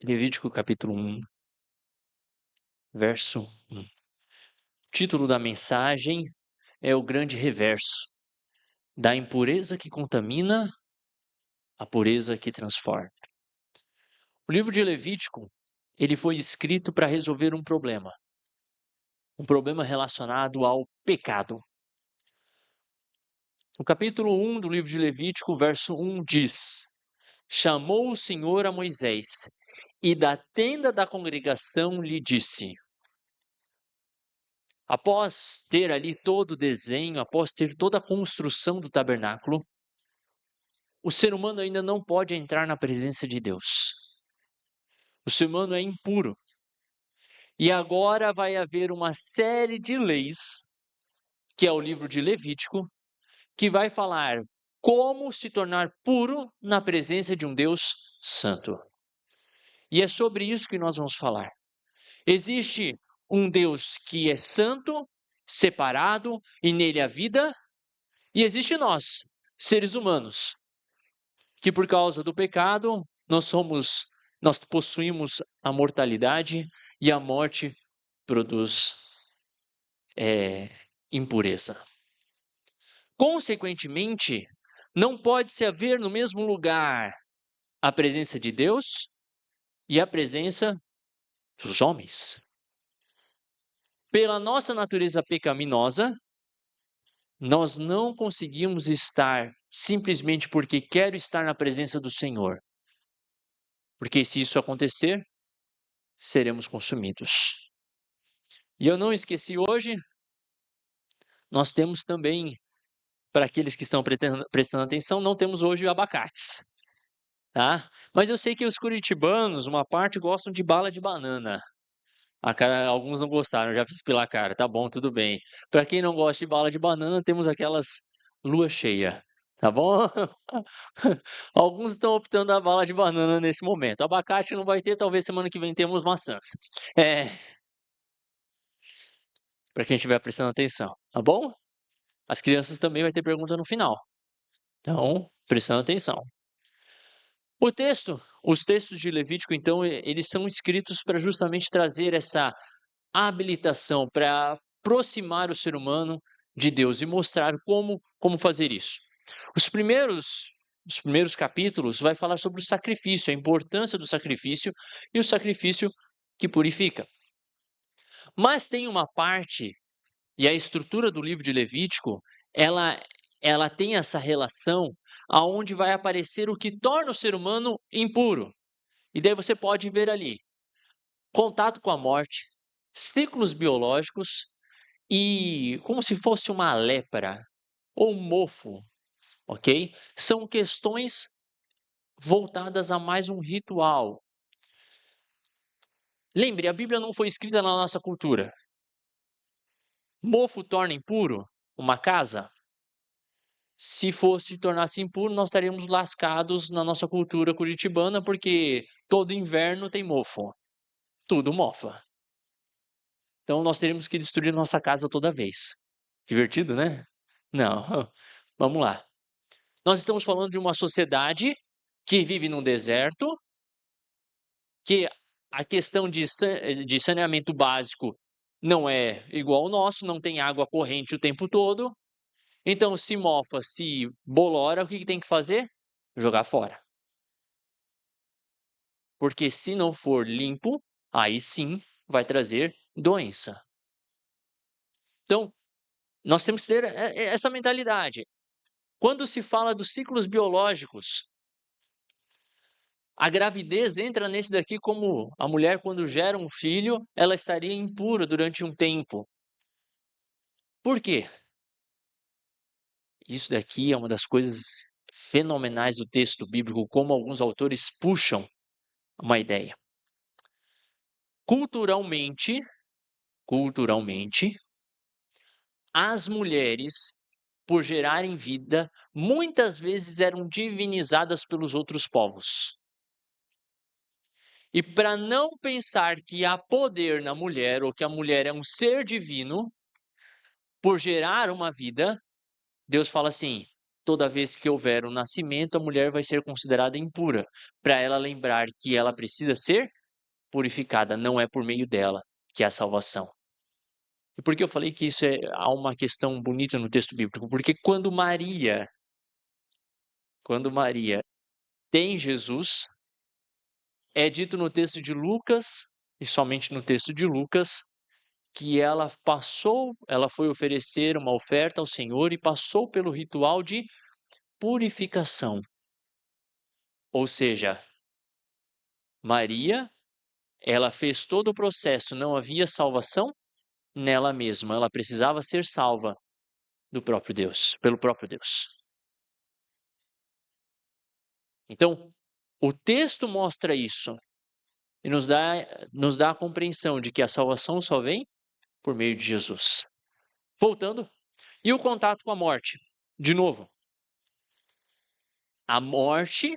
Levítico capítulo 1, verso 1. O título da mensagem é o grande reverso, da impureza que contamina à pureza que transforma. O livro de Levítico, ele foi escrito para resolver um problema relacionado ao pecado. O capítulo 1 do livro de Levítico, verso 1 diz: Chamou o Senhor a Moisés, e da tenda da congregação lhe disse. Após ter ali todo o desenho, após ter toda a construção do tabernáculo, o ser humano ainda não pode entrar na presença de Deus. O ser humano é impuro. E agora vai haver uma série de leis, que é o livro de Levítico, que vai falar como se tornar puro na presença de um Deus santo. E é sobre isso que nós vamos falar. Existe um Deus que é santo, separado, e nele há vida, e existe nós, seres humanos, que por causa do pecado, nós possuímos a mortalidade e a morte produz impureza. Consequentemente, não pode se haver no mesmo lugar a presença de Deus e a presença dos homens. Pela nossa natureza pecaminosa, nós não conseguimos estar simplesmente porque quero estar na presença do Senhor. Porque se isso acontecer, seremos consumidos. E eu não esqueci hoje, nós temos também, para aqueles que estão prestando atenção, não temos hoje abacates. Tá? Mas eu sei que os curitibanos, uma parte, gostam de bala de banana. Alguns não gostaram, já fiz pela cara, tá bom, tudo bem. Para quem não gosta de bala de banana, temos aquelas lua cheia, tá bom? Alguns estão optando a bala de banana nesse momento. Abacate não vai ter, talvez semana que vem temos maçãs. Para quem estiver prestando atenção, tá bom? As crianças também vai ter pergunta no final. Então, prestando atenção. Os textos de Levítico, então, eles são escritos para justamente trazer essa habilitação, para aproximar o ser humano de Deus e mostrar como fazer isso. Os primeiros capítulos vai falar sobre o sacrifício, a importância do sacrifício e o sacrifício que purifica. Mas tem uma parte, e a estrutura do livro de Levítico, ela tem essa relação aonde vai aparecer o que torna o ser humano impuro. E daí você pode ver ali contato com a morte, ciclos biológicos e como se fosse uma lepra ou mofo, ok? São questões voltadas a mais um ritual. Lembre, a Bíblia não foi escrita na nossa cultura. Mofo torna impuro uma casa? Se fosse tornar-se impuro, nós estaríamos lascados na nossa cultura curitibana, porque todo inverno tem mofo. Tudo mofa. Então nós teríamos que destruir nossa casa toda vez. Divertido, né? Não. Vamos lá. Nós estamos falando de uma sociedade que vive num deserto, que a questão de saneamento básico não é igual ao nosso, não tem água corrente o tempo todo. Então, se mofa, se bolora, o que tem que fazer? Jogar fora. Porque se não for limpo, aí sim vai trazer doença. Então, nós temos que ter essa mentalidade. Quando se fala dos ciclos biológicos, a gravidez entra nesse daqui como a mulher, quando gera um filho, ela estaria impura durante um tempo. Por quê? Isso daqui é uma das coisas fenomenais do texto bíblico, como alguns autores puxam uma ideia. Culturalmente, as mulheres, por gerarem vida, muitas vezes eram divinizadas pelos outros povos. E para não pensar que há poder na mulher, ou que a mulher é um ser divino, por gerar uma vida, Deus fala assim: toda vez que houver um nascimento, a mulher vai ser considerada impura, para ela lembrar que ela precisa ser purificada, não é por meio dela que é a salvação. E por que eu falei que há uma questão bonita no texto bíblico? Porque quando Maria tem Jesus, é dito no texto de Lucas, e somente no texto de Lucas, que ela foi oferecer uma oferta ao Senhor e passou pelo ritual de purificação. Ou seja, Maria, ela fez todo o processo, não havia salvação nela mesma, ela precisava ser salva do próprio Deus, pelo próprio Deus. Então, o texto mostra isso e nos dá a compreensão de que a salvação só vem por meio de Jesus. Voltando, e o contato com a morte? De novo, a morte,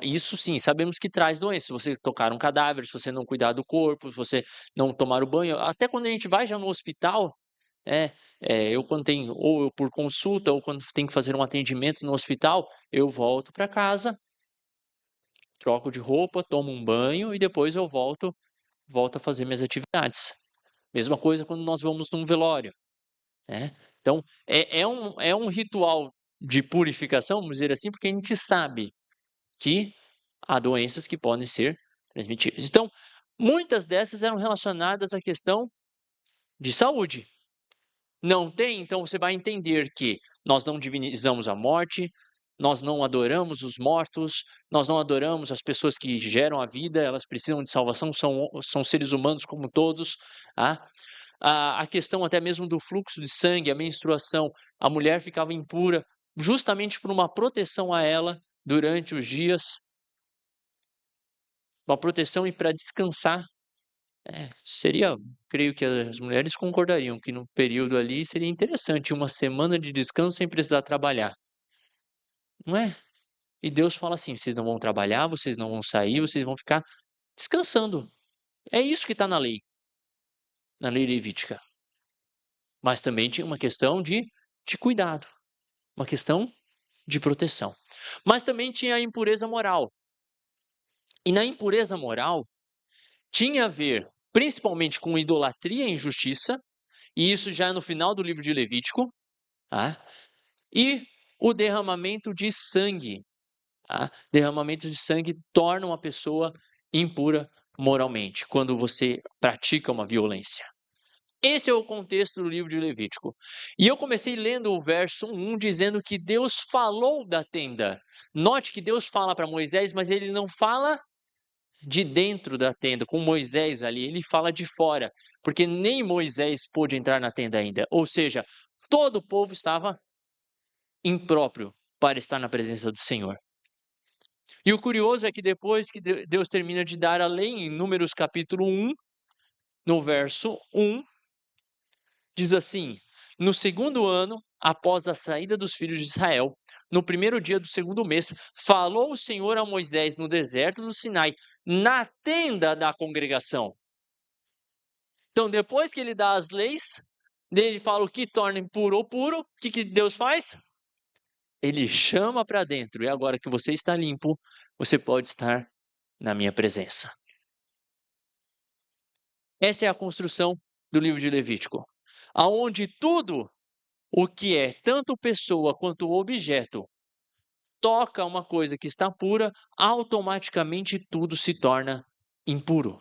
isso sim, sabemos que traz doenças. Se você tocar um cadáver, se você não cuidar do corpo, se você não tomar o banho, até quando a gente vai já no hospital, eu quando tenho, ou eu por consulta, ou quando tenho que fazer um atendimento no hospital, eu volto para casa, troco de roupa, tomo um banho e depois eu volto a fazer minhas atividades. Mesma coisa quando nós vamos num velório, né. Então, é um ritual de purificação, vamos dizer assim, porque a gente sabe que há doenças que podem ser transmitidas. Então, muitas dessas eram relacionadas à questão de saúde. Não tem? Então você vai entender que nós não divinizamos a morte, nós não adoramos os mortos, nós não adoramos as pessoas que geram a vida, elas precisam de salvação, são seres humanos como todos. Tá? A questão até mesmo do fluxo de sangue, a menstruação, a mulher ficava impura justamente por uma proteção a ela durante os dias, uma proteção e para descansar. Creio que as mulheres concordariam que no período ali seria interessante uma semana de descanso sem precisar trabalhar, não é? E Deus fala assim: vocês não vão trabalhar, vocês não vão sair, vocês vão ficar descansando. É isso que está na lei levítica. Mas também tinha uma questão de cuidado, uma questão de proteção. Mas também tinha a impureza moral. E na impureza moral tinha a ver principalmente com idolatria e injustiça, e isso já é no final do livro de Levítico, tá? E o derramamento de sangue. Tá? Derramamento de sangue torna uma pessoa impura moralmente, quando você pratica uma violência. Esse é o contexto do livro de Levítico. E eu comecei lendo o verso 1 dizendo que Deus falou da tenda. Note que Deus fala para Moisés, mas ele não fala de dentro da tenda, com Moisés ali, ele fala de fora, porque nem Moisés pôde entrar na tenda ainda. Ou seja, todo o povo estava impróprio para estar na presença do Senhor. E o curioso é que depois que Deus termina de dar a lei, em Números capítulo 1, no verso 1, diz assim: no segundo ano, após a saída dos filhos de Israel, no primeiro dia do segundo mês, falou o Senhor a Moisés no deserto do Sinai, na tenda da congregação. Então, depois que ele dá as leis, ele fala o que torna impuro ou puro, o que Deus faz? Ele chama para dentro, e agora que você está limpo, você pode estar na minha presença. Essa é a construção do livro de Levítico, aonde tudo o que é tanto pessoa quanto objeto toca uma coisa que está pura, automaticamente tudo se torna impuro.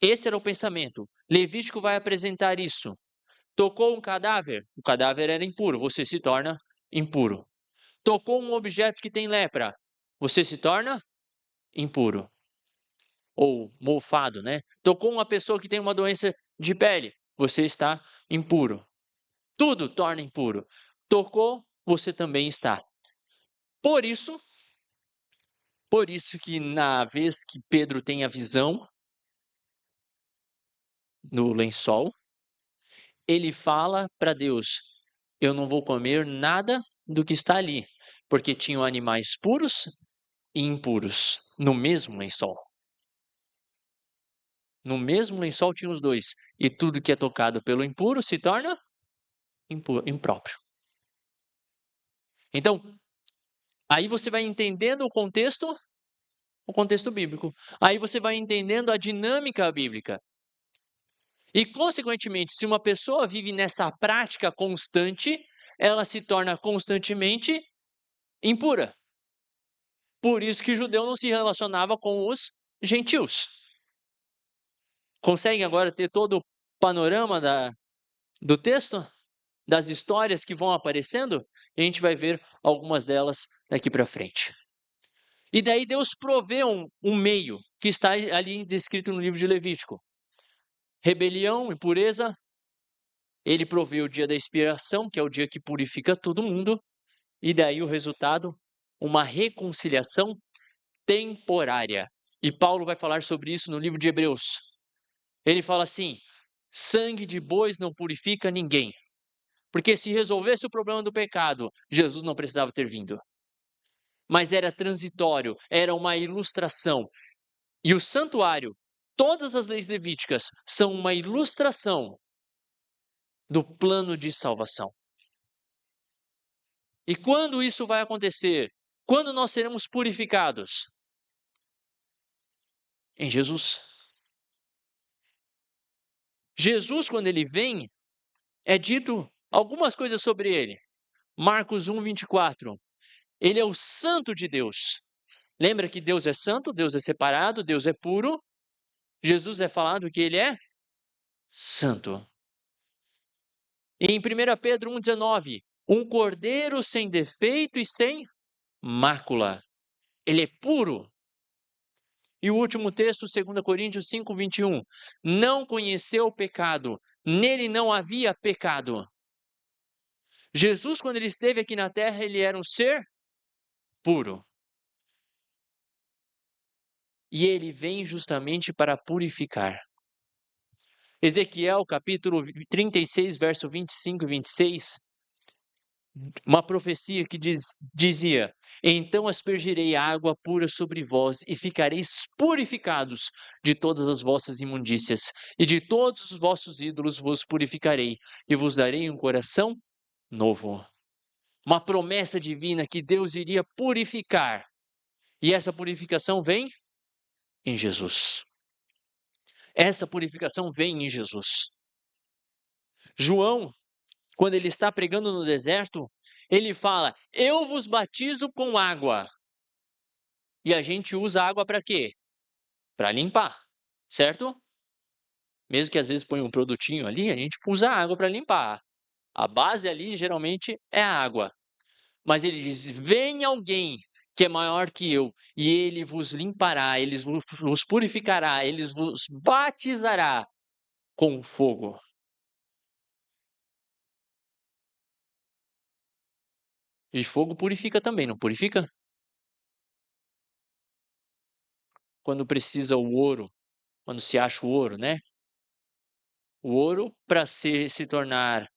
Esse era o pensamento. Levítico vai apresentar isso. Tocou um cadáver, o cadáver era impuro, você se torna impuro. Tocou um objeto que tem lepra, você se torna impuro. Ou mofado, né? Tocou uma pessoa que tem uma doença de pele, você está impuro. Tudo torna impuro. Tocou, você também está. Por isso que na vez que Pedro tem a visão no lençol, ele fala para Deus: eu não vou comer nada do que está ali, porque tinham animais puros e impuros no mesmo lençol. No mesmo lençol tinha os dois, e tudo que é tocado pelo impuro se torna impróprio. Então, aí você vai entendendo o contexto bíblico. Aí você vai entendendo a dinâmica bíblica. E, consequentemente, se uma pessoa vive nessa prática constante, ela se torna constantemente impura. Por isso que o judeu não se relacionava com os gentios. Conseguem agora ter todo o panorama do texto? Das histórias que vão aparecendo? E a gente vai ver algumas delas daqui para frente. E daí Deus provê um meio, que está ali descrito no livro de Levítico. Rebelião, impureza. Ele provê o dia da expiação, que é o dia que purifica todo mundo. E daí o resultado, uma reconciliação temporária. E Paulo vai falar sobre isso no livro de Hebreus. Ele fala assim: sangue de bois não purifica ninguém. Porque se resolvesse o problema do pecado, Jesus não precisava ter vindo. Mas era transitório, era uma ilustração. E o santuário, todas as leis levíticas, são uma ilustração do plano de salvação. E quando isso vai acontecer? Quando nós seremos purificados? Em Jesus. Jesus, quando ele vem, é dito algumas coisas sobre ele. Marcos 1, 24. Ele é o santo de Deus. Lembra que Deus é santo, Deus é separado, Deus é puro. Jesus é falado que ele é santo. E em 1 Pedro 1,19, um cordeiro sem defeito e sem mácula. Ele é puro. E o último texto, 2 Coríntios 5, 21. Não conheceu o pecado, nele não havia pecado. Jesus, quando ele esteve aqui na terra, ele era um ser puro. E ele vem justamente para purificar. Ezequiel, capítulo 36, verso 25 e 26, uma profecia que dizia: então aspergirei água pura sobre vós e ficareis purificados de todas as vossas imundícias, e de todos os vossos ídolos vos purificarei, e vos darei um coração novo. Uma promessa divina que Deus iria purificar, e essa purificação vem em Jesus. Essa purificação vem em Jesus. João, quando ele está pregando no deserto, ele fala: eu vos batizo com água. E a gente usa água para quê? Para limpar, certo? Mesmo que às vezes põe um produtinho ali, a gente usa água para limpar. A base ali geralmente é a água. Mas ele diz: vem alguém que é maior que eu, e ele vos limpará, ele vos purificará, ele vos batizará com fogo. E fogo purifica também, não purifica? Quando precisa o ouro, quando se acha o ouro, né? O ouro, para se tornar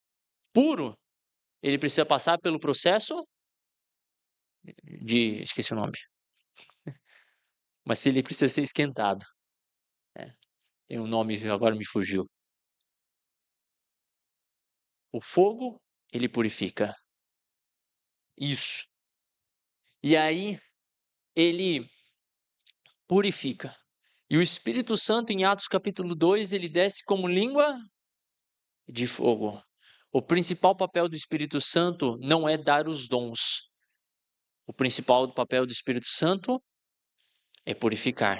puro, ele precisa passar pelo processo esqueci o nome, mas se ele precisa ser esquentado. Né? Tem um nome, agora me fugiu. O fogo, ele purifica. Isso. E aí, ele purifica. E o Espírito Santo, em Atos capítulo 2, ele desce como língua de fogo. O principal papel do Espírito Santo não é dar os dons. O principal papel do Espírito Santo é purificar.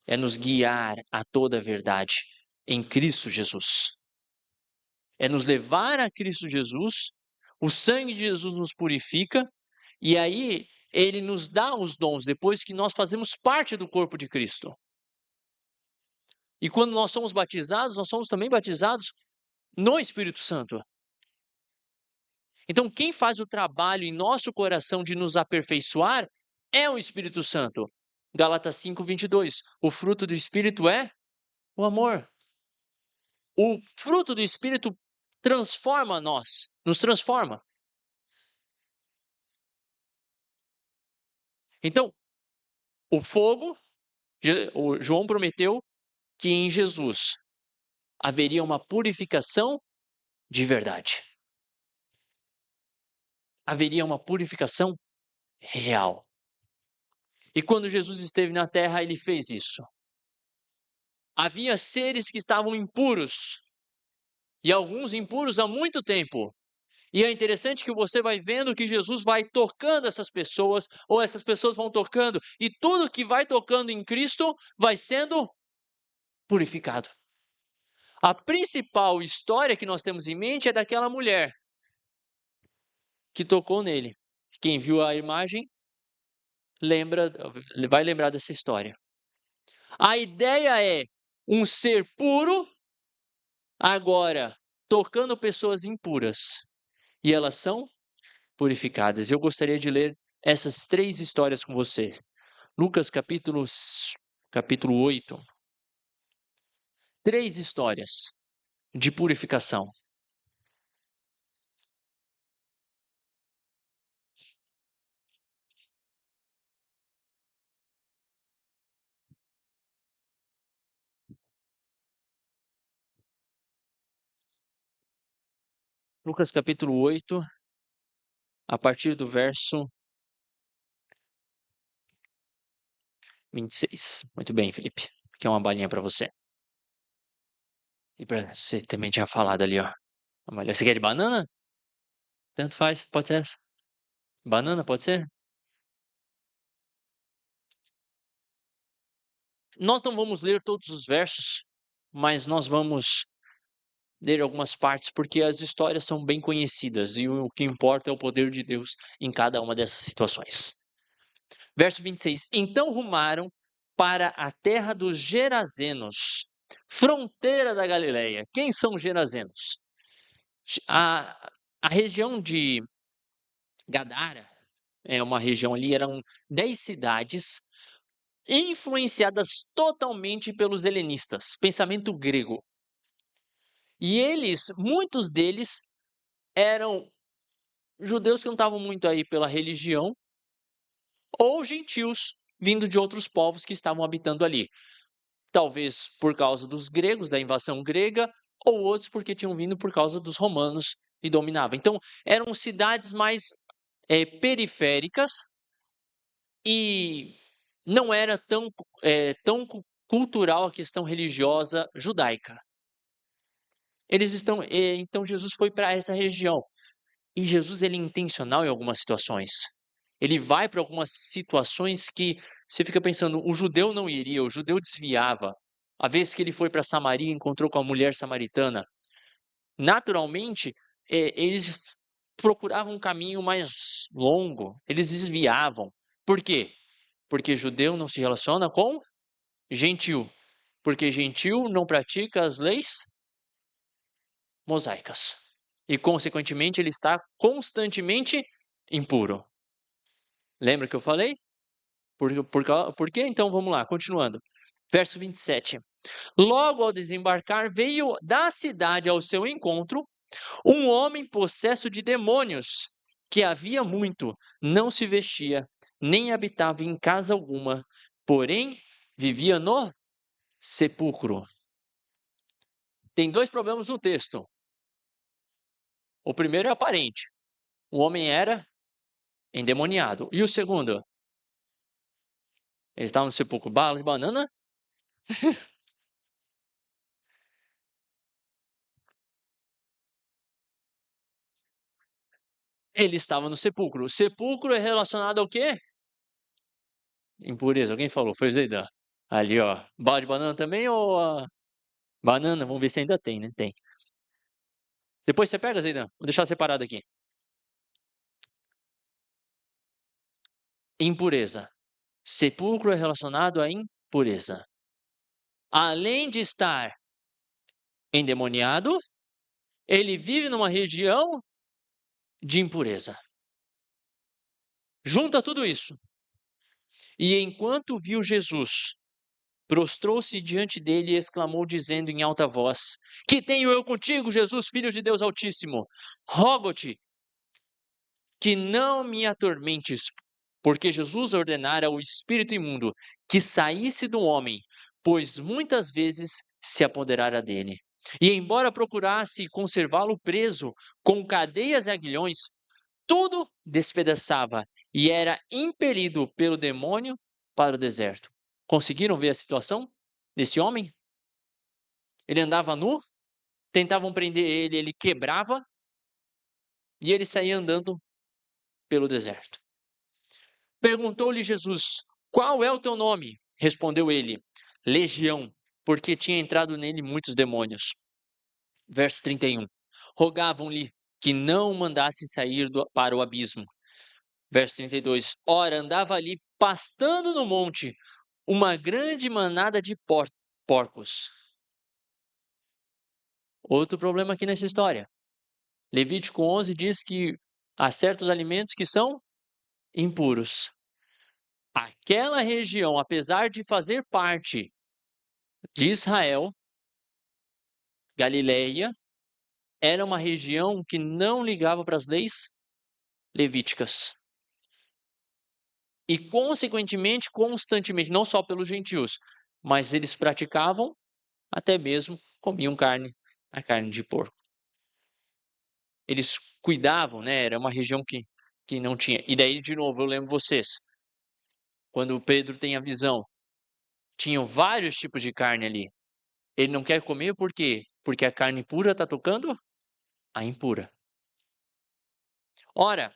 É nos guiar a toda a verdade em Cristo Jesus. É nos levar a Cristo Jesus, o sangue de Jesus nos purifica, e aí ele nos dá os dons depois que nós fazemos parte do corpo de Cristo. E quando nós somos batizados, nós somos também batizados no Espírito Santo. Então, quem faz o trabalho em nosso coração de nos aperfeiçoar é o Espírito Santo. Gálatas 5, 22. O fruto do Espírito é o amor. O fruto do Espírito transforma nós, nos transforma. Então, o fogo, o João prometeu que em Jesus haveria uma purificação de verdade. haveria uma purificação real. E quando Jesus esteve na terra, ele fez isso. Havia seres que estavam impuros, e alguns impuros há muito tempo. E é interessante que você vai vendo que Jesus vai tocando essas pessoas, ou essas pessoas vão tocando, e tudo que vai tocando em Cristo vai sendo purificado. A principal história que nós temos em mente é daquela mulher que tocou nele. Quem viu a imagem vai lembrar dessa história. A ideia é um ser puro agora tocando pessoas impuras, e elas são purificadas. Eu gostaria de ler essas 3 histórias com você. Lucas capítulo 8. 3 histórias de purificação. Lucas capítulo 8, a partir do verso 26. Muito bem, Felipe. Aqui é uma balinha para você. E para você também tinha falado ali, ó. Você quer de banana? Tanto faz, pode ser essa. Banana, pode ser? Nós não vamos ler todos os versos, mas nós vamos ler algumas partes, porque as histórias são bem conhecidas e o que importa é o poder de Deus em cada uma dessas situações. Verso 26. Então rumaram para a terra dos Gerazenos, fronteira da Galileia. Quem são os Gerazenos? A região de Gadara, é uma região ali, eram 10 cidades influenciadas totalmente pelos helenistas, pensamento grego. E muitos deles eram judeus que não estavam muito aí pela religião, ou gentios vindo de outros povos que estavam habitando ali. Talvez por causa dos gregos, da invasão grega, ou outros porque tinham vindo por causa dos romanos e dominavam. Então, eram cidades mais periféricas e não era tão cultural a questão religiosa judaica. Então Jesus foi para essa região. E Jesus ele é intencional em algumas situações. Ele vai para algumas situações que você fica pensando, o judeu não iria, o judeu desviava. A vez que ele foi para Samaria e encontrou com a mulher samaritana, naturalmente, eles procuravam um caminho mais longo, eles desviavam. Por quê? Porque judeu não se relaciona com gentil, porque gentil não pratica as leis mosaicas. E, consequentemente, ele está constantemente impuro. Lembra que eu falei? Por quê? Então, vamos lá, continuando. Verso 27. Logo ao desembarcar, veio da cidade ao seu encontro um homem possesso de demônios, que havia muito, não se vestia, nem habitava em casa alguma, porém vivia no sepulcro. Tem 2 problemas no texto. O primeiro é aparente. O homem era endemoniado. E o segundo? Ele estava no sepulcro. Bala de banana? Ele estava no sepulcro. O sepulcro é relacionado ao quê? Impureza. Alguém falou? Foi o Zeidan. Ali, ó. Bala de banana também ou a banana? Vamos ver se ainda tem, né? Tem. Depois você pega, Zeidan. Vou deixar separado aqui. Impureza. Sepulcro é relacionado à impureza. Além de estar endemoniado, ele vive numa região de impureza. Junta tudo isso. E enquanto viu Jesus, prostrou-se diante dele e exclamou, dizendo em alta voz: Que tenho eu contigo, Jesus, filho de Deus Altíssimo? Rogo-te que não me atormentes, porque Jesus ordenara ao espírito imundo que saísse do homem, pois muitas vezes se apoderara dele. E embora procurasse conservá-lo preso com cadeias e aguilhões, tudo despedaçava e era impelido pelo demônio para o deserto. Conseguiram ver a situação desse homem? Ele andava nu, tentavam prender ele, ele quebrava e ele saía andando pelo deserto. Perguntou-lhe Jesus: Qual é o teu nome? Respondeu ele: Legião, porque tinha entrado nele muitos demônios. Verso 31. Rogavam-lhe que não o mandasse sair para o abismo. Verso 32. Ora, andava ali pastando no monte uma grande manada de porcos. Outro problema aqui nessa história. Levítico 11 diz que há certos alimentos que são impuros. Aquela região, apesar de fazer parte de Israel, Galileia, era uma região que não ligava para as leis levíticas. E, consequentemente, constantemente, não só pelos gentios, mas eles praticavam, até mesmo comiam a carne de porco. Eles cuidavam, né? Era uma região que não tinha. E daí, de novo, eu lembro vocês, quando Pedro tem a visão, tinham vários tipos de carne ali. Ele não quer comer por quê? Porque a carne pura está tocando a impura. Ora,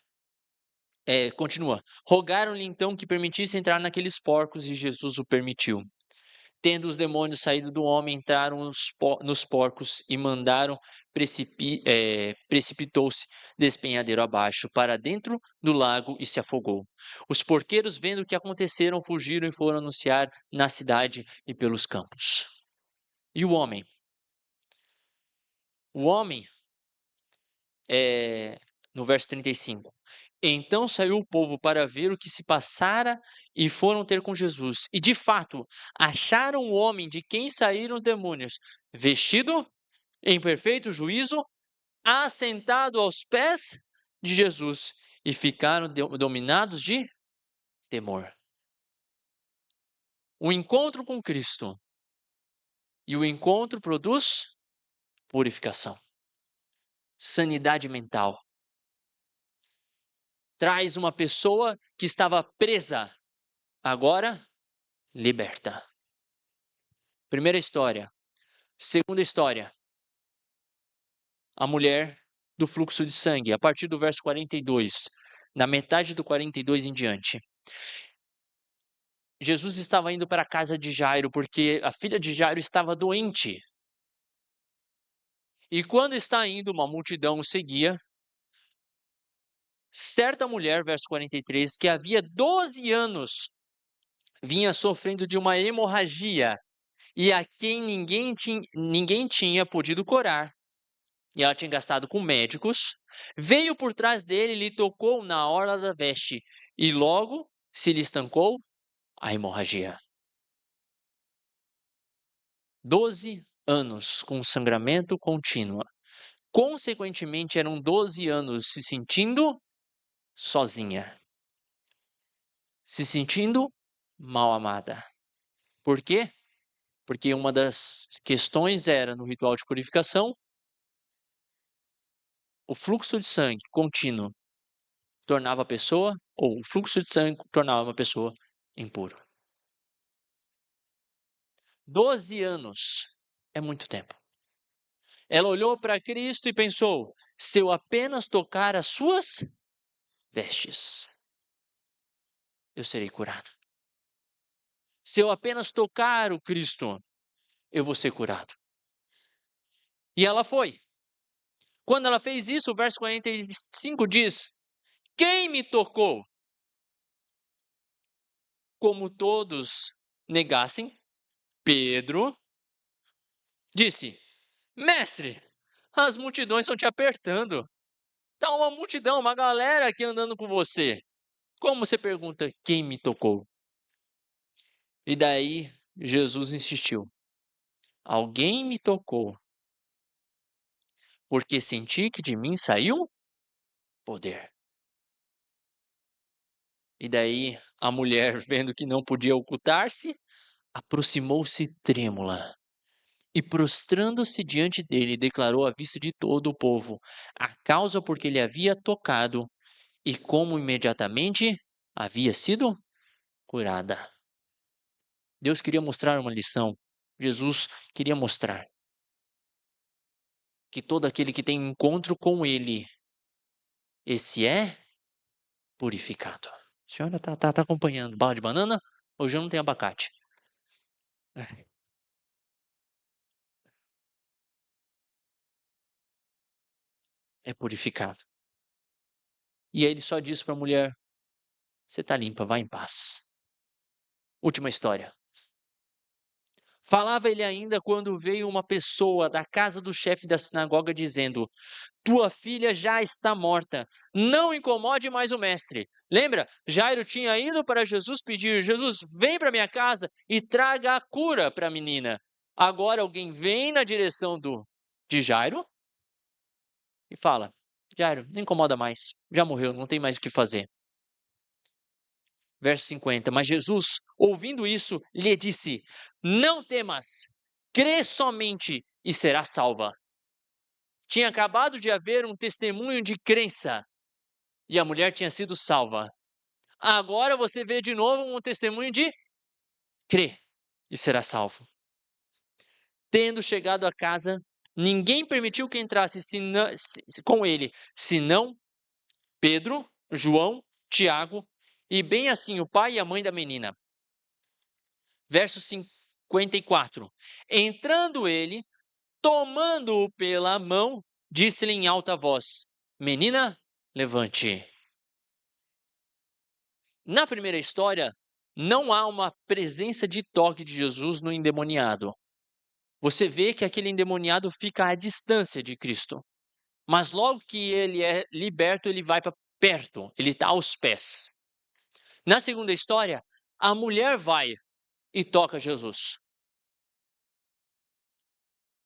continua. Rogaram-lhe então que permitisse entrar naqueles porcos e Jesus o permitiu. Tendo os demônios saído do homem, entraram nos porcos e mandaram, precipitou-se despenhadeiro abaixo, para dentro do lago e se afogou. Os porqueiros, vendo o que aconteceram, fugiram e foram anunciar na cidade e pelos campos. E o homem? O homem, no verso 35. Então saiu o povo para ver o que se passara e foram ter com Jesus. E de fato, acharam o homem de quem saíram os demônios, vestido em perfeito juízo, assentado aos pés de Jesus, e ficaram dominados de temor. O encontro com Cristo e o encontro produz purificação, sanidade mental. Traz uma pessoa que estava presa, agora liberta. Primeira história. Segunda história. A mulher do fluxo de sangue, a partir do verso 42, na metade do 42 em diante. Jesus estava indo para a casa de Jairo porque a filha de Jairo estava doente. E quando está indo, uma multidão o seguia. Certa mulher, verso 43, que havia 12 anos, vinha sofrendo de uma hemorragia e a quem ninguém tinha podido curar. E ela tinha gastado com médicos, veio por trás dele e lhe tocou na orla da veste, e logo se lhe estancou a hemorragia. 12 anos com sangramento contínuo. Consequentemente, eram 12 anos se sentindo sozinha, se sentindo mal amada. Por quê? Porque uma das questões era, no ritual de purificação, o fluxo de sangue contínuo tornava a pessoa, ou o fluxo de sangue tornava uma pessoa impura. 12 anos é muito tempo. Ela olhou para Cristo e pensou: se eu apenas tocar as suas vestes, eu serei curada. Se eu apenas tocar o Cristo, eu vou ser curado. E ela foi. Quando ela fez isso, o verso 45 diz: quem me tocou? Como todos negassem, Pedro disse: mestre, as multidões estão te apertando. Está uma multidão, uma galera aqui andando com você. Como você pergunta quem me tocou? E daí Jesus insistiu: alguém me tocou, porque senti que de mim saiu poder. E daí a mulher, vendo que não podia ocultar-se, aproximou-se trêmula e, prostrando-se diante dele, declarou à vista de todo o povo a causa por que ele havia tocado e como imediatamente havia sido curada. Deus queria mostrar uma lição. Jesus queria mostrar que todo aquele que tem encontro com Ele, esse é purificado. A senhora tá acompanhando bala de banana? Hoje eu não tenho abacate. É purificado. E aí ele só diz para a mulher: você está limpa, vá em paz. Última história. Falava ele ainda quando veio uma pessoa da casa do chefe da sinagoga dizendo: tua filha já está morta, não incomode mais o mestre. Lembra? Jairo tinha ido para Jesus pedir: Jesus, vem para minha casa e traga a cura para a menina. Agora alguém vem na direção de Jairo e fala: Jairo, não incomoda mais, já morreu, não tem mais o que fazer. Verso 50. Mas Jesus, ouvindo isso, lhe disse: não temas, crê somente e será salva. Tinha acabado de haver um testemunho de crença e a mulher tinha sido salva. Agora você vê de novo um testemunho de crê e será salvo. Tendo chegado a casa, ninguém permitiu que entrasse com ele, senão Pedro, João, Tiago e bem assim o pai e a mãe da menina. Verso 54. Entrando ele, tomando-o pela mão, disse-lhe em alta voz: menina, levante. Na primeira história, não há uma presença de toque de Jesus no endemoniado. Você vê que aquele endemoniado fica à distância de Cristo. Mas logo que ele é liberto, ele vai para perto, ele está aos pés. Na segunda história, a mulher vai e toca Jesus.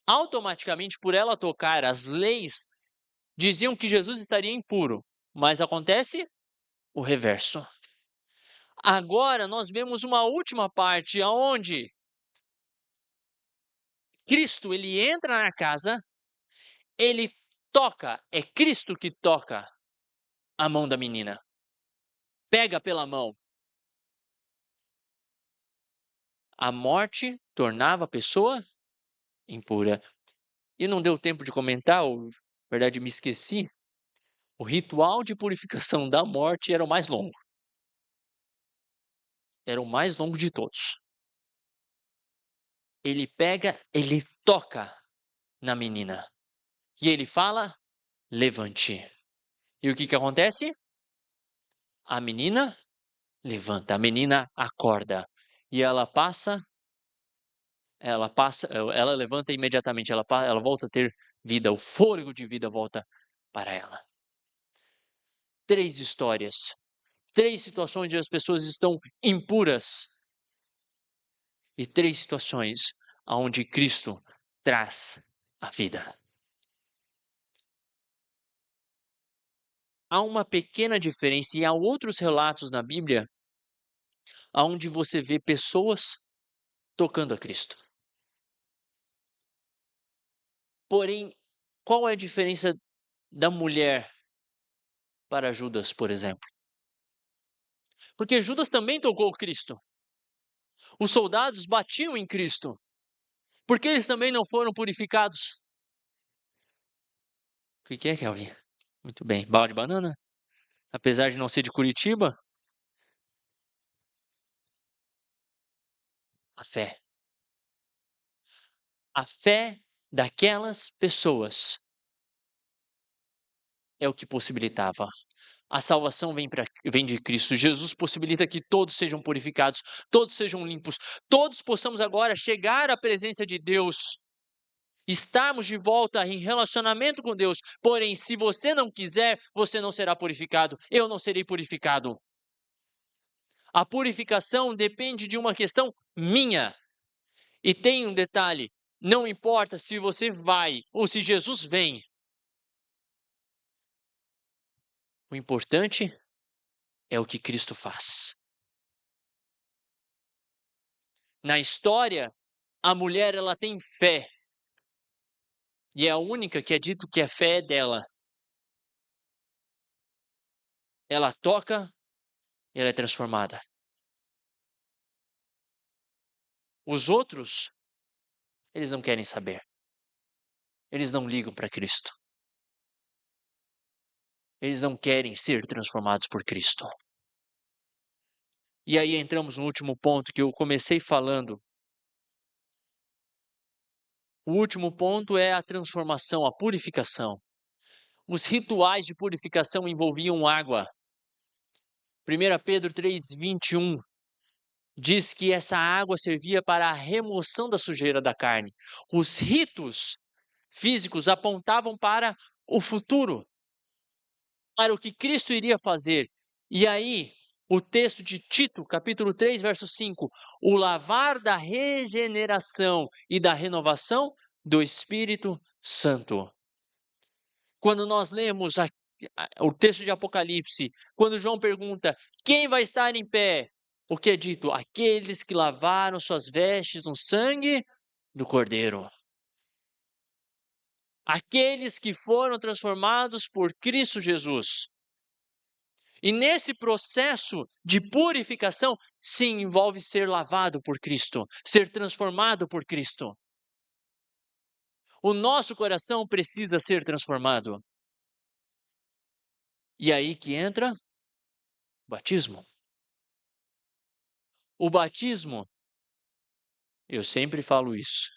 Automaticamente, por ela tocar, as leis diziam que Jesus estaria impuro, mas acontece o reverso. Agora nós vemos uma última parte aonde Cristo ele entra na casa, ele toca, é Cristo que toca a mão da menina. Pega pela mão. A morte tornava a pessoa impura. E não deu tempo de comentar, ou, na verdade me esqueci, o ritual de purificação da morte era o mais longo. Era o mais longo de todos. Ele pega, ele toca na menina. E ele fala: levante. E o que que acontece? A menina levanta, a menina acorda. E ela levanta imediatamente, ela volta a ter vida, o fôlego de vida volta para ela. 3 histórias, 3 situações onde as pessoas estão impuras e 3 situações onde Cristo traz a vida. Há uma pequena diferença e há outros relatos na Bíblia onde você vê pessoas tocando a Cristo. Porém, qual é a diferença da mulher para Judas, por exemplo? Porque Judas também tocou Cristo. Os soldados batiam em Cristo. Porque eles também não foram purificados. O que é, Kelvin? Muito bem. Bala de banana? Apesar de não ser de Curitiba? A fé. A fé daquelas pessoas é o que possibilitava. A salvação vem de Cristo. Jesus possibilita que todos sejam purificados, todos sejam limpos, todos possamos agora chegar à presença de Deus, estarmos de volta em relacionamento com Deus. Porém, se você não quiser, você não será purificado. Eu não serei purificado. A purificação depende de uma questão minha. E tem um detalhe: não importa se você vai ou se Jesus vem. O importante é o que Cristo faz. Na história, a mulher ela tem fé. E é a única que é dito que a fé é dela. ela toca e ela é transformada. Os outros, eles não querem saber. Eles não ligam para Cristo. Eles não querem ser transformados por Cristo. E aí entramos no último ponto que eu comecei falando. O último ponto é a transformação, a purificação. Os rituais de purificação envolviam água. 1 Pedro 3:21 diz que essa água servia para a remoção da sujeira da carne. Os ritos físicos apontavam para o futuro, para o que Cristo iria fazer. E aí, o texto de Tito, capítulo 3, verso 5, o lavar da regeneração e da renovação do Espírito Santo. Quando nós lemos o texto de Apocalipse, quando João pergunta, quem vai estar em pé? O que é dito? Aqueles que lavaram suas vestes no sangue do Cordeiro. Aqueles que foram transformados por Cristo Jesus. E nesse processo de purificação, sim, envolve ser lavado por Cristo, ser transformado por Cristo. O nosso coração precisa ser transformado. E aí que entra o batismo. O batismo, eu sempre falo isso,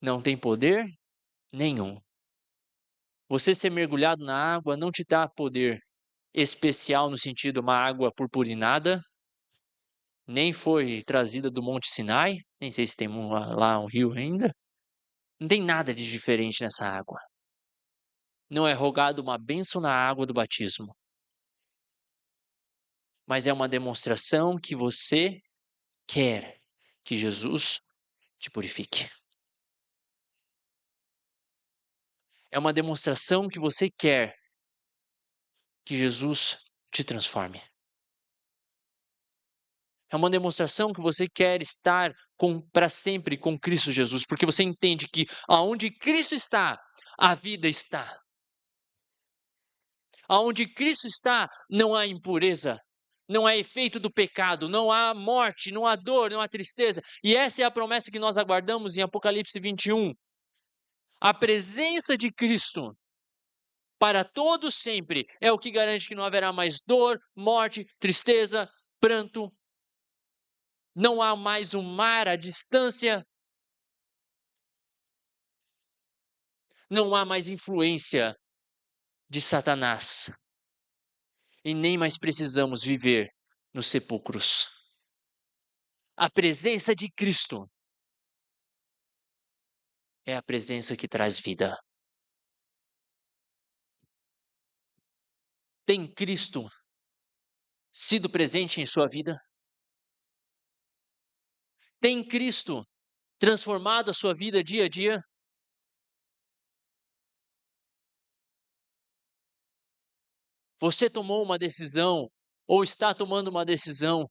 não tem poder nenhum. Você ser mergulhado na água não te dá poder especial no sentido uma água purpurinada, nem foi trazida do Monte Sinai, nem sei se tem lá um rio ainda. Não tem nada de diferente nessa água. Não é rogado uma bênção na água do batismo, mas é uma demonstração que você quer que Jesus te purifique. É uma demonstração que você quer que Jesus te transforme. É uma demonstração que você quer estar para sempre com Cristo Jesus, porque você entende que aonde Cristo está, a vida está. Aonde Cristo está, não há impureza, não há efeito do pecado, não há morte, não há dor, não há tristeza. E essa é a promessa que nós aguardamos em Apocalipse 21. A presença de Cristo para todos sempre é o que garante que não haverá mais dor, morte, tristeza, pranto. Não há mais o mar à distância. Não há mais influência de Satanás. E nem mais precisamos viver nos sepulcros. A presença de Cristo é a presença que traz vida. Tem Cristo sido presente em sua vida? Tem Cristo transformado a sua vida dia a dia? Você tomou uma decisão ou está tomando uma decisão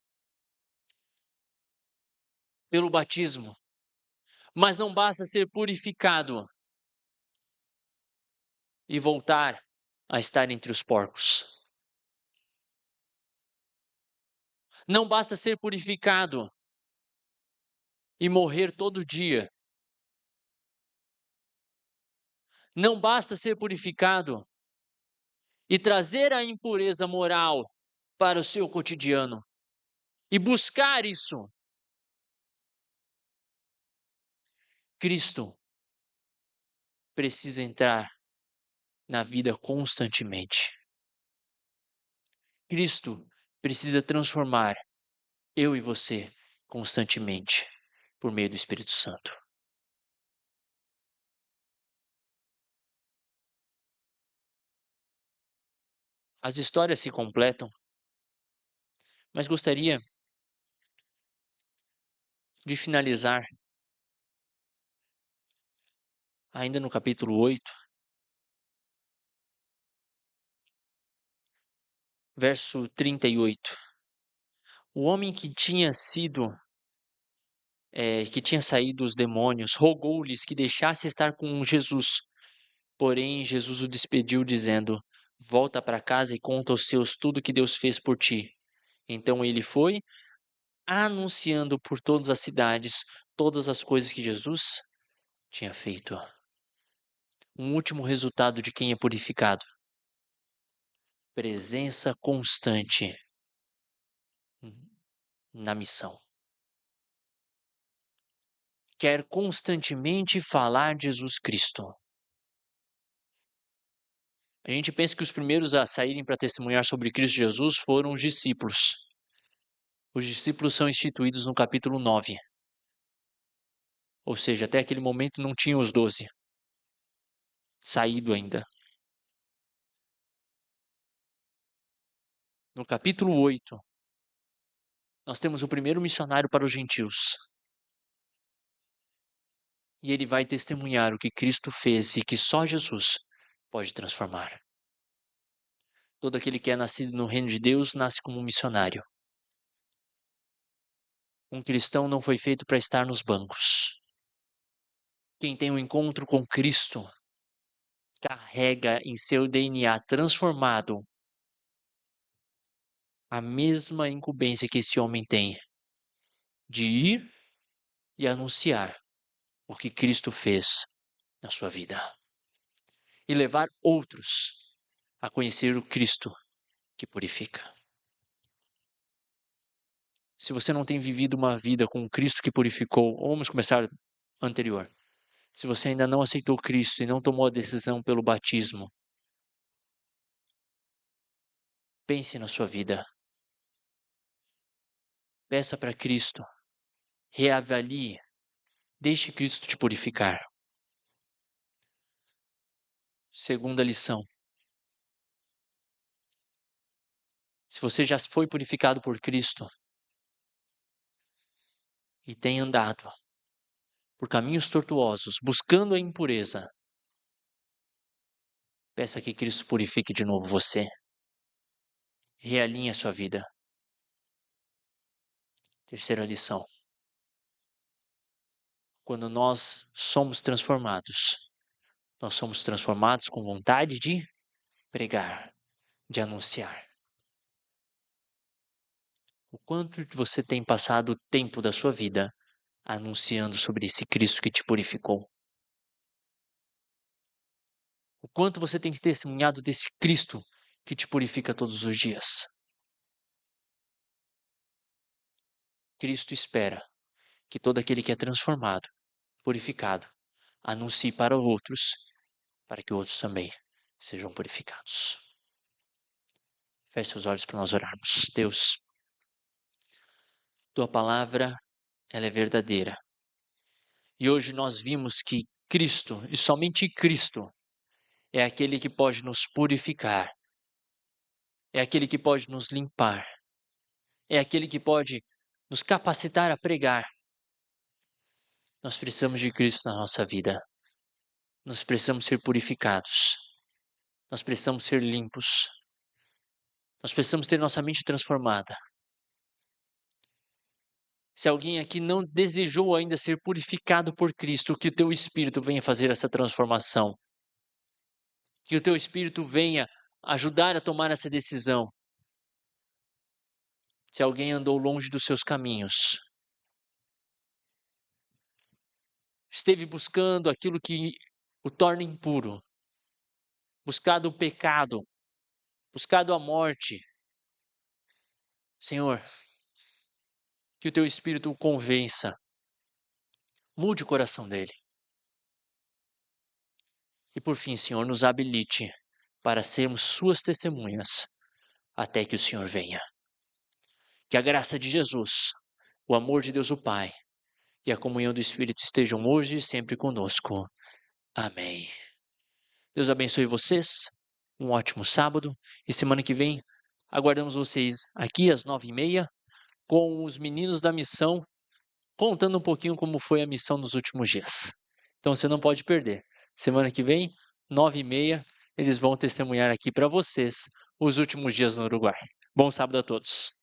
pelo batismo, mas não basta ser purificado e voltar a estar entre os porcos. Não basta ser purificado e morrer todo dia. Não basta ser purificado e trazer a impureza moral para o seu cotidiano e buscar isso. Cristo precisa entrar na vida constantemente. Cristo precisa transformar eu e você constantemente por meio do Espírito Santo. As histórias se completam, mas gostaria de finalizar ainda no capítulo 8, verso 38. O homem que tinha que tinha saído dos demônios, rogou-lhes que deixasse estar com Jesus. Porém, Jesus o despediu, dizendo: volta para casa e conta aos seus tudo que Deus fez por ti. Então ele foi anunciando por todas as cidades todas as coisas que Jesus tinha feito. Um último resultado de quem é purificado: presença constante na missão. Quer constantemente falar de Jesus Cristo. A gente pensa que os primeiros a saírem para testemunhar sobre Cristo Jesus foram os discípulos. Os discípulos são instituídos no capítulo 9. Ou seja, até aquele momento não tinham os 12 saído ainda. No capítulo 8, nós temos o primeiro missionário para os gentios. E ele vai testemunhar o que Cristo fez e que só Jesus pode transformar. Todo aquele que é nascido no reino de Deus nasce como um missionário. Um cristão não foi feito para estar nos bancos. Quem tem um encontro com Cristo carrega em seu DNA transformado a mesma incumbência que esse homem tem de ir e anunciar o que Cristo fez na sua vida e levar outros a conhecer o Cristo que purifica. Se você não tem vivido uma vida com o Cristo que purificou, ou vamos começar anterior. Se você ainda não aceitou Cristo e não tomou a decisão pelo batismo, pense na sua vida. Peça para Cristo. Reavalie. Deixe Cristo te purificar. Segunda lição. Se você já foi purificado por Cristo e tem andado por caminhos tortuosos, buscando a impureza, peça que Cristo purifique de novo você. Realinhe a sua vida. Terceira lição. Quando nós somos transformados com vontade de pregar, de anunciar. O quanto você tem passado o tempo da sua vida anunciando sobre esse Cristo que te purificou? O quanto você tem testemunhado desse Cristo que te purifica todos os dias? Cristo espera que todo aquele que é transformado, purificado, anuncie para outros, para que outros também sejam purificados. Feche seus olhos para nós orarmos. Deus, tua palavra, ela é verdadeira. E hoje nós vimos que Cristo, e somente Cristo, é aquele que pode nos purificar, é aquele que pode nos limpar, é aquele que pode nos capacitar a pregar. Nós precisamos de Cristo na nossa vida. Nós precisamos ser purificados. Nós precisamos ser limpos. Nós precisamos ter nossa mente transformada. Se alguém aqui não desejou ainda ser purificado por Cristo, que o teu Espírito venha fazer essa transformação. Que o teu Espírito venha ajudar a tomar essa decisão. Se alguém andou longe dos seus caminhos, esteve buscando aquilo que o torna impuro, buscado o pecado, buscado a morte, Senhor, que o teu Espírito o convença, mude o coração dele. E por fim, Senhor, nos habilite para sermos suas testemunhas até que o Senhor venha. Que a graça de Jesus, o amor de Deus o Pai e a comunhão do Espírito estejam hoje e sempre conosco. Amém. Deus abençoe vocês, um ótimo sábado e semana que vem aguardamos vocês aqui às 9h30 com os meninos da missão, contando um pouquinho como foi a missão nos últimos dias. Então você não pode perder. Semana que vem, 9h30, eles vão testemunhar aqui para vocês os últimos dias no Uruguai. Bom sábado a todos.